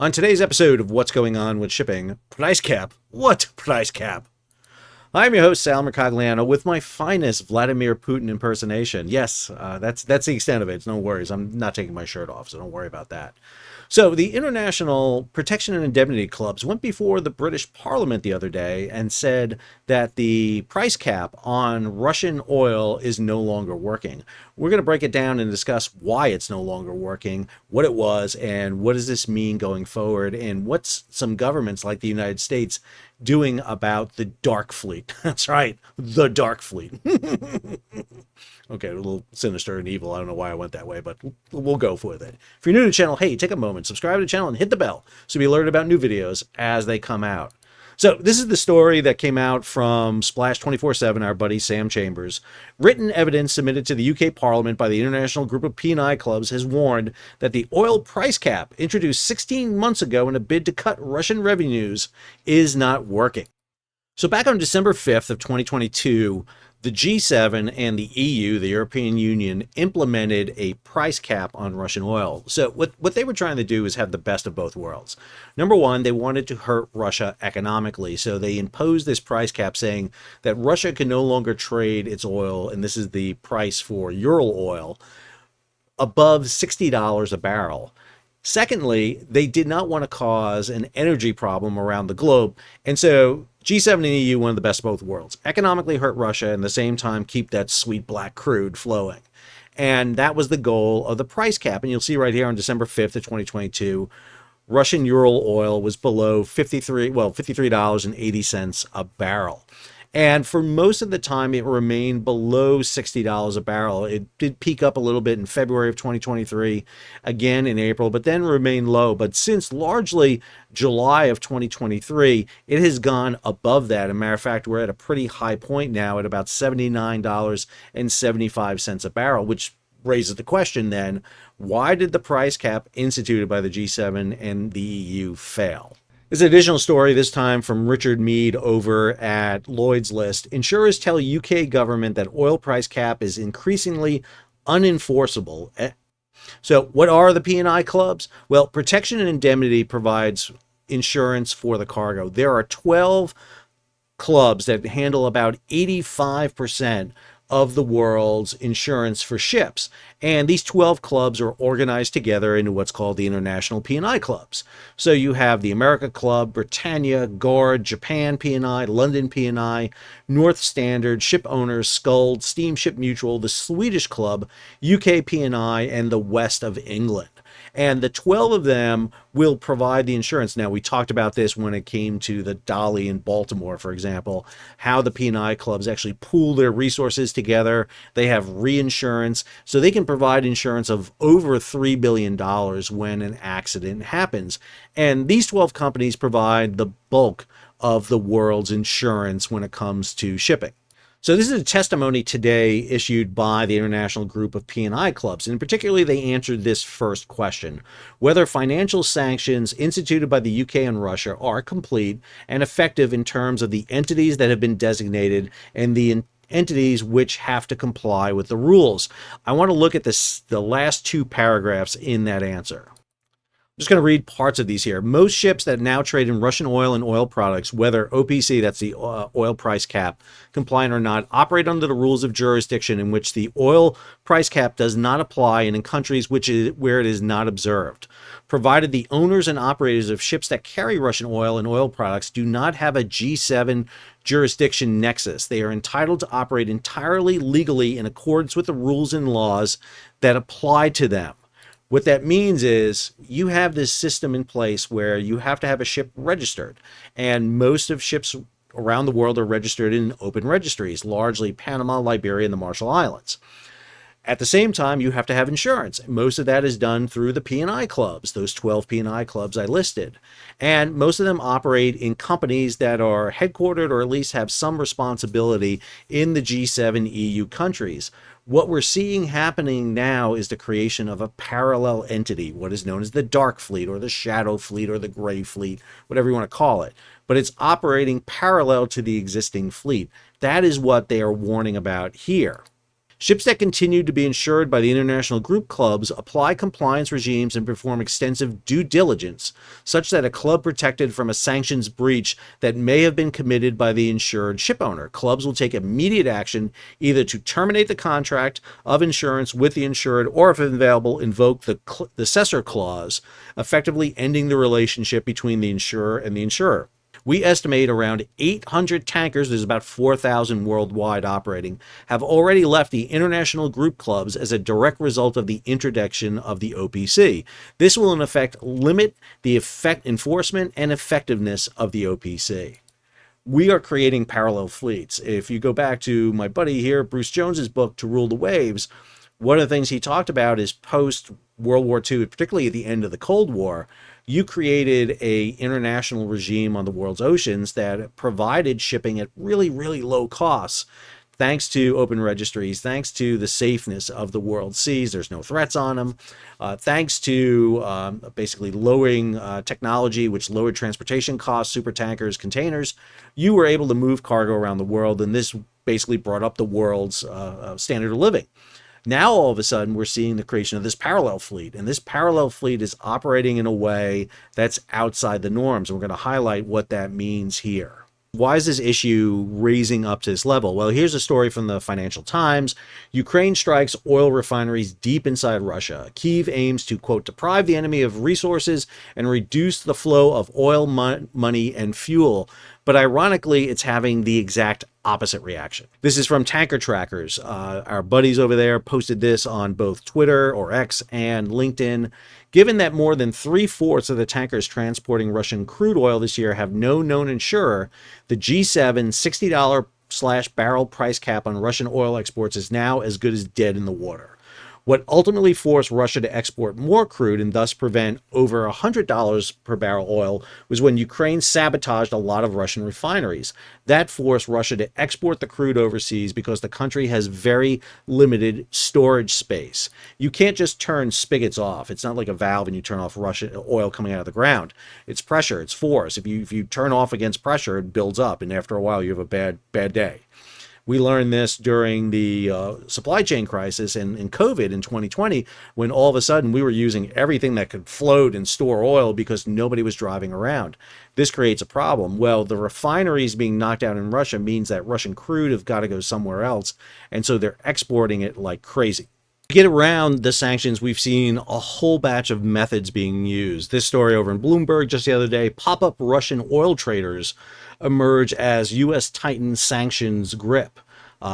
On today's episode of What's Going On with Shipping, price cap. What price cap? I'm your host, Sal Mercogliano, with my finest Vladimir Putin impersonation. Yes, that's the extent of it. No worries. I'm not taking my shirt off, so don't worry about that. So the International Protection and Indemnity Clubs went before the British Parliament the other day and said that the price cap on Russian oil is no longer working. We're going to break it down and discuss why it's no longer working, what it was, and what does this mean going forward, and what's some governments like the United States doing about the dark fleet. That's right, the dark fleet. Okay, a little sinister and evil. I don't know why I went that way, but we'll go with it. If you're new to the channel, hey, take a moment, subscribe to the channel, and hit the bell so you'll be alerted about new videos as they come out. So this is the story that came out from Splash 24/7, our buddy Sam Chambers. Written evidence submitted to the UK Parliament by the International Group of P&I Clubs has warned that the oil price cap, introduced 16 months ago in a bid to cut Russian revenues, is not working. So back on December 5th of 2022, the G7 and the EU, the European Union, implemented a price cap on Russian oil. So what they were trying to do is have the best of both worlds. Number one, they wanted to hurt Russia economically. So they imposed this price cap saying that Russia can no longer trade its oil, and this is the price for Ural oil, above $60 a barrel. Secondly, they did not want to cause an energy problem around the globe. And so G7 and EU, one of the best of both worlds, economically hurt Russia and at the same time keep that sweet black crude flowing. And that was the goal of the price cap. And you'll see right here on December 5th of 2022, Russian Ural oil was below $53.80 a barrel. And for most of the time, it remained below $60 a barrel. It did peak up a little bit in February of 2023, again in April, but then remained low. But since largely July of 2023, it has gone above that. As a matter of fact, we're at a pretty high point now at about $79.75 a barrel, which raises the question then, why did the price cap instituted by the G7 and the EU fail? This is an additional story, this time from Richard Mead over at Lloyd's List. Insurers tell UK government that oil price cap is increasingly unenforceable. So what are the P&I clubs? Well, Protection and Indemnity provides insurance for the cargo. There are 12 clubs that handle about 85% of the world's insurance for ships. And these 12 clubs are organized together into what's called the International P&I Clubs. So you have the America Club, Britannia, Guard, Japan P&I, London P&I, North Standard, Ship Owners, Skuld, Steamship Mutual, the Swedish Club, UK P&I, and the West of England. And the 12 of them will provide the insurance. Now, we talked about this when it came to the Dolly in Baltimore, for example, how the P&I clubs actually pool their resources together. They have reinsurance, so they can provide insurance of over $3 billion when an accident happens. And these 12 companies provide the bulk of the world's insurance when it comes to shipping. So this is a testimony today issued by the International Group of P&I Clubs, and particularly they answered this first question: whether financial sanctions instituted by the UK and Russia are complete and effective in terms of the entities that have been designated and the entities which have to comply with the rules. I want to look at the last two paragraphs in that answer. I'm just going to read parts of these here. Most ships that now trade in Russian oil and oil products, whether OPC, that's the oil price cap, compliant or not, operate under the rules of jurisdiction in which the oil price cap does not apply and in countries where it is not observed, provided the owners and operators of ships that carry Russian oil and oil products do not have a G7 jurisdiction nexus. They are entitled to operate entirely legally in accordance with the rules and laws that apply to them. What that means is you have this system in place where you have to have a ship registered, and most of ships around the world are registered in open registries, largely Panama, Liberia, and the Marshall Islands. At the same time, you have to have insurance. Most of that is done through the P&I clubs, those 12 P&I clubs I listed. And most of them operate in companies that are headquartered or at least have some responsibility in the G7 EU countries. What we're seeing happening now is the creation of a parallel entity, what is known as the dark fleet or the shadow fleet or the gray fleet, whatever you want to call it. But it's operating parallel to the existing fleet. That is what they are warning about here. Ships that continue to be insured by the international group clubs apply compliance regimes and perform extensive due diligence, such that a club protected from a sanctions breach that may have been committed by the insured shipowner. Clubs will take immediate action either to terminate the contract of insurance with the insured or, if available, invoke the cessor clause, effectively ending the relationship between the insurer and the insurer. We estimate around 800 tankers, there's about 4,000 worldwide operating, have already left the international group clubs as a direct result of the introduction of the OPC. This will in effect limit the enforcement and effectiveness of the OPC. We are creating parallel fleets. If you go back to my buddy here, Bruce Jones's book, To Rule the Waves, one of the things he talked about is post World War II, particularly at the end of the Cold War, you created a international regime on the world's oceans that provided shipping at really, really low costs, thanks to open registries, thanks to the safeness of the world seas. There's no threats on them. Thanks to basically lowering technology, which lowered transportation costs, super tankers, containers, you were able to move cargo around the world, and this basically brought up the world's standard of living. Now, all of a sudden, we're seeing the creation of this parallel fleet, and this parallel fleet is operating in a way that's outside the norms, and we're going to highlight what that means here. Why is this issue raising up to this level? Well, here's a story from the Financial Times. Ukraine strikes oil refineries deep inside Russia. Kyiv aims to, quote, deprive the enemy of resources and reduce the flow of oil, money, and fuel. But ironically, it's having the exact opposite reaction. This is from Tanker Trackers. Our buddies over there posted this on both Twitter or X and LinkedIn. Given that more than 3/4 of the tankers transporting Russian crude oil this year have no known insurer, the G7 $60/barrel price cap on Russian oil exports is now as good as dead in the water. What ultimately forced Russia to export more crude and thus prevent over $100 per barrel oil was when Ukraine sabotaged a lot of Russian refineries. That forced Russia to export the crude overseas because the country has very limited storage space. You can't just turn spigots off. It's not like a valve and you turn off Russian oil coming out of the ground. It's pressure, it's force. If you turn off against pressure, it builds up, and after a while you have a bad day. We learned this during the supply chain crisis and COVID in 2020, when all of a sudden we were using everything that could float and store oil because nobody was driving around. This creates a problem. Well, the refineries being knocked out in Russia means that Russian crude have got to go somewhere else, and so they're exporting it like crazy. To get around the sanctions, we've seen a whole batch of methods being used. This story over in Bloomberg just the other day, pop-up Russian oil traders emerge as U.S. tightens sanctions grip.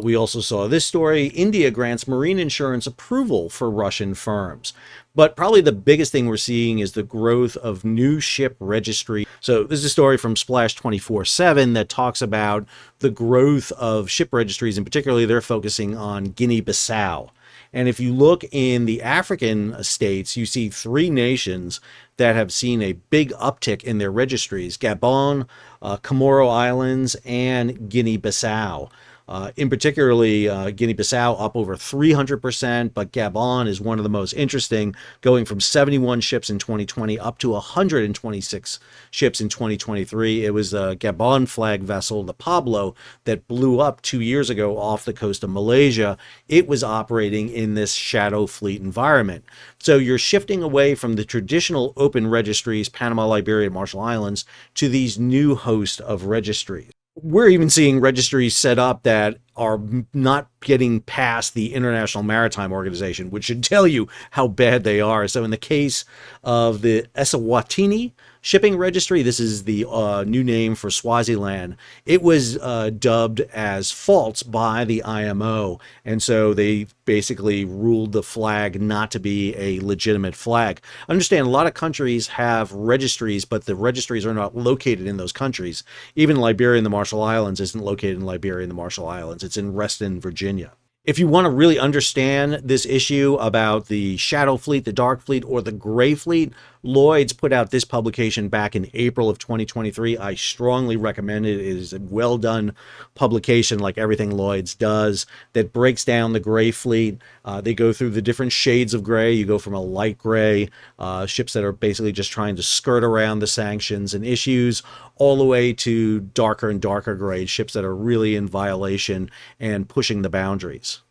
We also saw this story. India grants marine insurance approval for Russian firms. But probably the biggest thing we're seeing is the growth of new ship registry. So this is a story from Splash 24/7 that talks about the growth of ship registries, and particularly they're focusing on Guinea-Bissau. And if you look in the African states, you see 3 nations that have seen a big uptick in their registries: Gabon, Comoro Islands, and Guinea-Bissau. In particularly, Guinea-Bissau up over 300%, but Gabon is one of the most interesting, going from 71 ships in 2020 up to 126 ships in 2023. It was a Gabon flag vessel, the Pablo, that blew up 2 years ago off the coast of Malaysia. It was operating in this shadow fleet environment. So you're shifting away from the traditional open registries, Panama, Liberia, and Marshall Islands, to these new host of registries. We're even seeing registries set up that are not getting past the International Maritime Organization, which should tell you how bad they are. So in the case of the Eswatini shipping registry, this is the new name for Swaziland, it was dubbed as false by the IMO. And so they basically ruled the flag not to be a legitimate flag. Understand, a lot of countries have registries, but the registries are not located in those countries. Even Liberia and the Marshall Islands isn't located in Liberia and the Marshall Islands. It's in Reston, Virginia. If you want to really understand this issue about the shadow fleet, the dark fleet, or the gray fleet, Lloyd's put out this publication back in April of 2023. I strongly recommend it. It is a well-done publication, like everything Lloyd's does, that breaks down the gray fleet. They go through the different shades of gray. You go from a light gray, ships that are basically just trying to skirt around the sanctions and issues, all the way to darker and darker gray, ships that are really in violation and pushing the boundaries.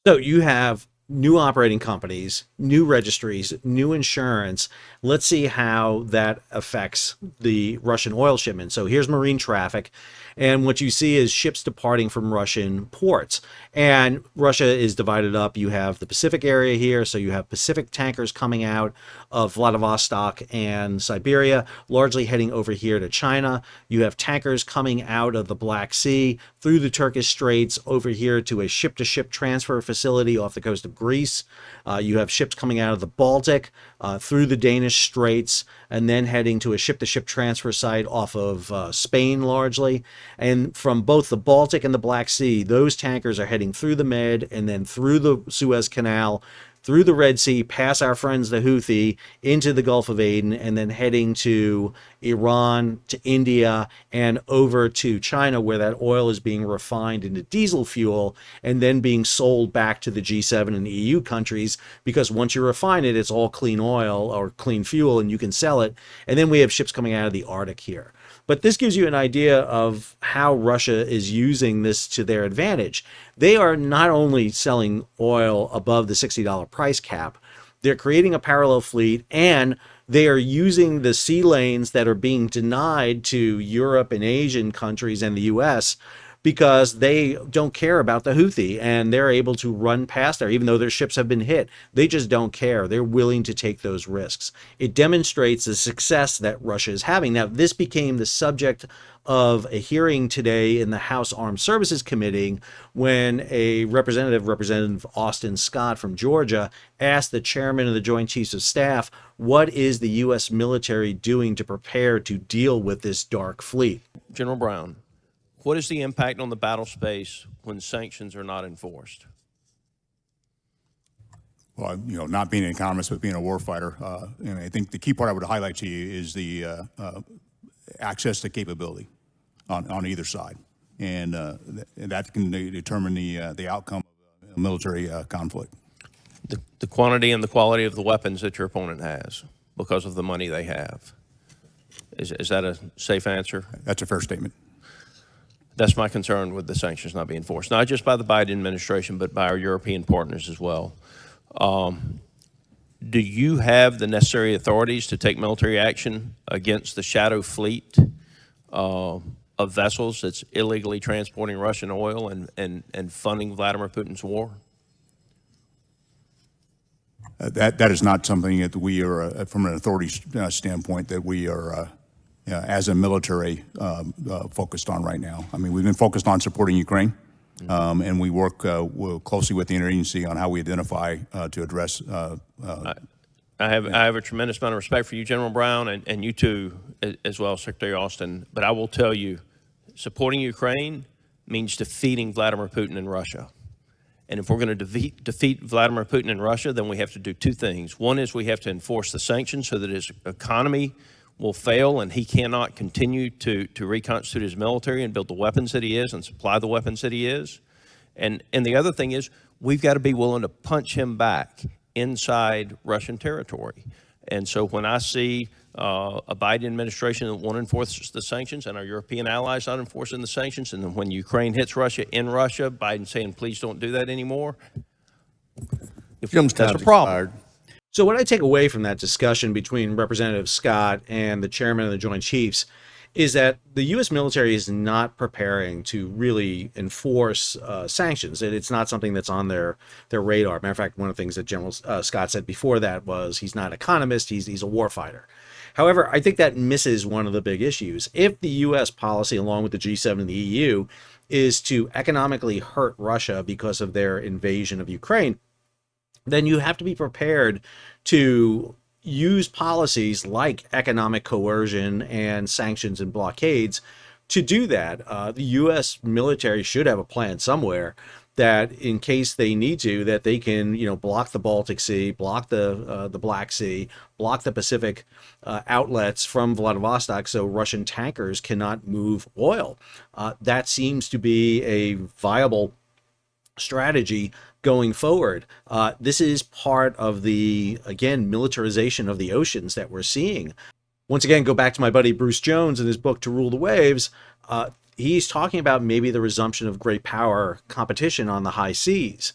So you have new operating companies, new registries, new insurance. Let's see how that affects the Russian oil shipment. So here's marine traffic. And what you see is ships departing from Russian ports. And Russia is divided up. You have the Pacific area here. So you have Pacific tankers coming out of Vladivostok and Siberia, largely heading over here to China. You have tankers coming out of the Black Sea through the Turkish Straits over here to a ship-to-ship transfer facility off the coast of Greece. You have ships coming out of the Baltic through the Danish Straits and then heading to a ship-to-ship transfer site off of Spain largely. And from both the Baltic and the Black Sea, those tankers are heading through the Med and then through the Suez Canal, through the Red Sea, past our friends the Houthi, into the Gulf of Aden, and then heading to Iran, to India, and over to China, where that oil is being refined into diesel fuel and then being sold back to the G7 and EU countries, because once you refine it, it's all clean oil or clean fuel, and you can sell it. And then we have ships coming out of the Arctic here. But this gives you an idea of how Russia is using this to their advantage. They are not only selling oil above the $60 price cap, they're creating a parallel fleet, and they are using the sea lanes that are being denied to Europe and Asian countries and the US because they don't care about the Houthi, and they're able to run past there, even though their ships have been hit. They just don't care. They're willing to take those risks. It demonstrates the success that Russia is having. Now, this became the subject of a hearing today in the House Armed Services Committee when Representative Austin Scott from Georgia asked the chairman of the Joint Chiefs of Staff, what is the U.S. military doing to prepare to deal with this dark fleet? General Brown, what is the impact on the battle space when sanctions are not enforced? Well, not being an economist, but being a warfighter, and I think the key part I would highlight to you is the access to capability on either side, and that can determine the outcome of a military conflict. The quantity and the quality of the weapons that your opponent has because of the money they have. Is that a safe answer? That's a fair statement. That's my concern with the sanctions not being enforced, not just by the Biden administration, but by our European partners as well. Do you have the necessary authorities to take military action against the shadow fleet of vessels that's illegally transporting Russian oil and funding Vladimir Putin's war? That is not something that we are, from an authority standpoint, that we are, as a military, focused on right now. I mean, we've been focused on supporting Ukraine, and we work closely with the interagency on how we identify to address. I have a tremendous amount of respect for you, General Brown, and you too, as well, Secretary Austin. But I will tell you, supporting Ukraine means defeating Vladimir Putin in Russia. And if we're going to defeat Vladimir Putin in Russia, then we have to do two things. One is we have to enforce the sanctions so that his economy will fail and he cannot continue to reconstitute his military and build the weapons that he is and supply the weapons that he is. And the other thing is we've got to be willing to punch him back inside Russian territory. And so when I see a Biden administration that won't enforce the sanctions and our European allies not enforcing the sanctions, and then when Ukraine hits Russia in Russia, Biden saying, please don't do that anymore, that's a problem. So what I take away from that discussion between Representative Scott and the chairman of the Joint Chiefs is that the U.S. military is not preparing to really enforce sanctions. It's not something that's on their radar. Matter of fact, one of the things that General Scott said before that was he's not an economist, he's a warfighter. However, I think that misses one of the big issues. If the U.S. policy, along with the G7 and the EU, is to economically hurt Russia because of their invasion of Ukraine, then you have to be prepared to use policies like economic coercion and sanctions and blockades to do that. The U.S. military should have a plan somewhere that in case they need to, that they can, block the Baltic Sea, block the Black Sea, block the Pacific outlets from Vladivostok so Russian tankers cannot move oil. That seems to be a viable strategy going forward. This is part of the, again, militarization of the oceans that we're seeing. Once again, go back to my buddy Bruce Jones and his book To Rule the Waves. he's talking about maybe the resumption of great power competition on the high seas.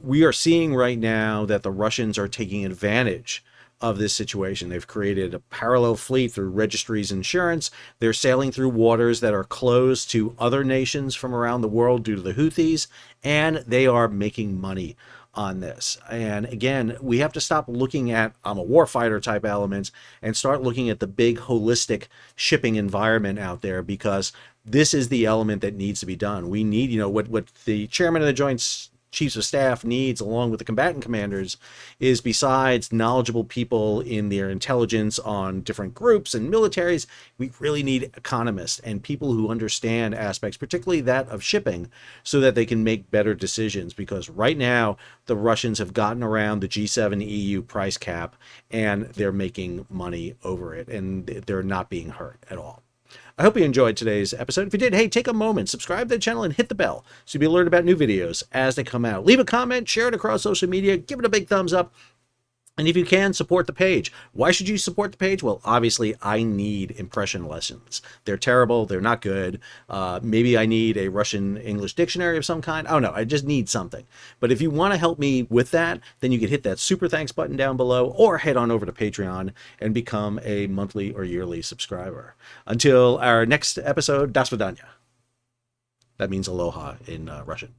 We are seeing right now that the Russians are taking advantage of this situation. They've created a parallel fleet through registries insurance. They're sailing through waters that are closed to other nations from around the world due to the Houthis, and they are making money on this. And again, we have to stop looking at I'm a warfighter type elements and start looking at the big holistic shipping environment out there, because this is the element that needs to be done. We need, you know, what the chairman of the Joint Chiefs of Staff needs, along with the combatant commanders, is besides knowledgeable people in their intelligence on different groups and militaries, we really need economists and people who understand aspects, particularly that of shipping, so that they can make better decisions. Because right now, the Russians have gotten around the G7 EU price cap, and they're making money over it, and they're not being hurt at all. I hope you enjoyed today's episode. If you did, hey, take a moment, subscribe to the channel, and hit the bell so you'll be alerted about new videos as they come out. Leave a comment, share it across social media, give it a big thumbs up, and if you can, support the page. Why should you support the page? Well, obviously, I need impression lessons. They're terrible. They're not good. Maybe I need a Russian-English dictionary of some kind. I don't know. I just need something. But if you want to help me with that, then you can hit that super thanks button down below, or head on over to Patreon and become a monthly or yearly subscriber. Until our next episode, das vidanya. That means aloha in Russian.